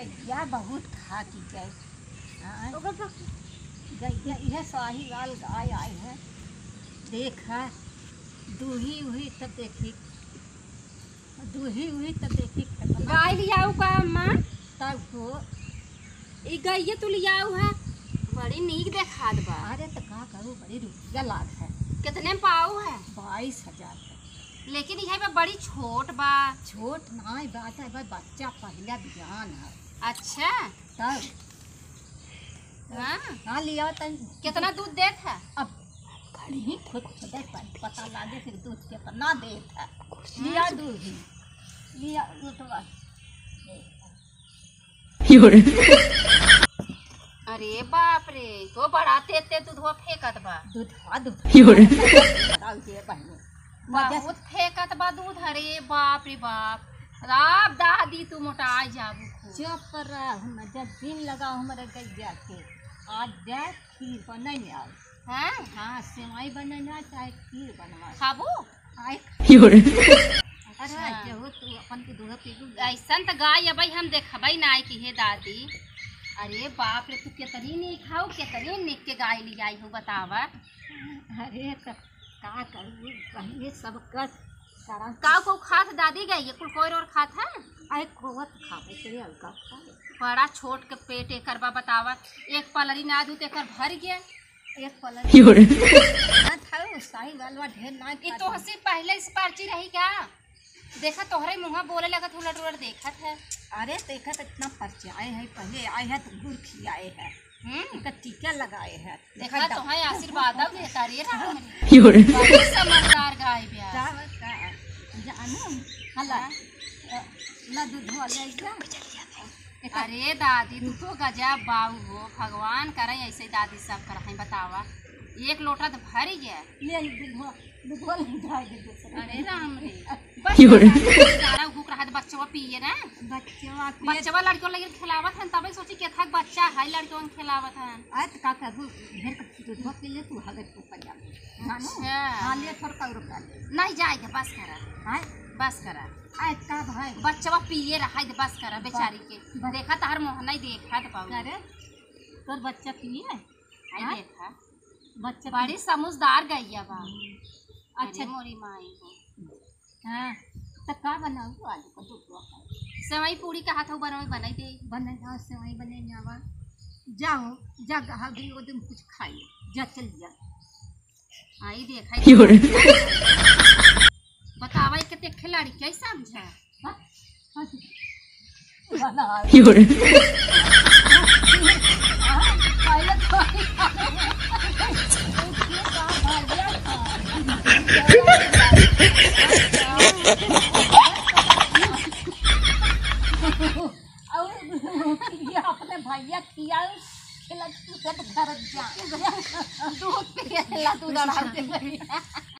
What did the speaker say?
गैया बहुत खाती गई। गैया यह साहिवाल गाय आई है। देखा दूही हुई तब देखी, दूही हुई तब देखी गाय लियाऊ का अम्मा? तब को ई गैया तू लियाऊ है, बड़ी नीक देखात बा। अरे तो का करूँ, बड़ी रुपया लाग है। कितने में पाऊ है? 22,000 है। लेकिन यह बा बड़ी छोट बा। छोट नहीं बात है, भाई बच्चा पहला बियान है। अच्छा तब हाँ हाँ लिया तब कितना दूध देत है? अब खड़ी खुद देख पता लागे फिर दूध कितना देत है। लिया दूध ही लिया दूध। अरे बाप रे, तो बड़ा तेते दूधवा फेंकत बा। दूध बहुत फेंकत बा दूध। अरे बाप रे बाप, राब दादी तू मोटा जाबू खूब। चुप कर रहा हूँ, जब दिन लगा हमारे गैया के आज जाए खीर बने आओ। हैं? हाँ सेवई बने चाहे खीर बनवा खाबू? आए अरे जो तू अपन के दूध पी ऐसा तो गाय अब हम देखबई ना कि हे दादी। अरे बाप रे, तू कितनी नहीं खाऊ, कितनी निक के गाय ली आई हो बतावा। अरे तो का करूँ पहले सब कर का को खात दादी गई कुल कोई और खात है? आए खोवत खावे तेरे हल्का खावे। बड़ा छोट के पेट एकर बा बतावा। एक पलरी ना दूध एकर भर गया। एक पलर ना था साई वालवा ढेर ना। ये तो हंसी पहले इस पर्ची रही क्या? देखा तोहरे मुँह बोले लगा उलट उलट देखत है। अरे देखा तो इतना पर्चे आए हैं, पहले आए हैं तो गुड़ खियाए हैं, टीका लगाए हैं। देखा तो है आशीर्वाद देता रे समझदार गाय ब्याह जानू हला ना दूध ले जा। अरे दादी तू तो गजब बाऊ हो, भगवान करे ऐसे दादी सब कर है बतावा। एक लोटा तो भर ही गया। ले दूध ले जाए दे दूसरा। अरे राम रे, बच्चा भूख रहा है बच्चवा पिए ना। बच्चवा लड़कियों लगे खिलावत है, तब सोची के था बच्चा है लड़कियों खिलावत है। आज का करू ढेर का दूध के लिए तू हवे को पंजाब अच्छा हां ले थोड़ा का रुपया नहीं जाएगा बस करा। हां बस करा। आज का भाई बच्चवा पिए रहा है बस करा बेचारी के। देखा तार मोह नहीं देखा तो पाऊ। अरे तोर बच्चा पिए आई देखा बच्चा बड़ी समझदार गैया बा। अच्छा मोरी माई हो। हां तो का बनाऊ आलू का दूध सेवई पूरी का हाथ बनाई दे। बने ना सेवई बने जावा जाओ जा कहा गई वो दिन कुछ खाई जा चल जा। आई देखा बतावा कितने खिलाड़ी कैसा समझा। अपने भैया किया खिला घर जा दूध पिया दूध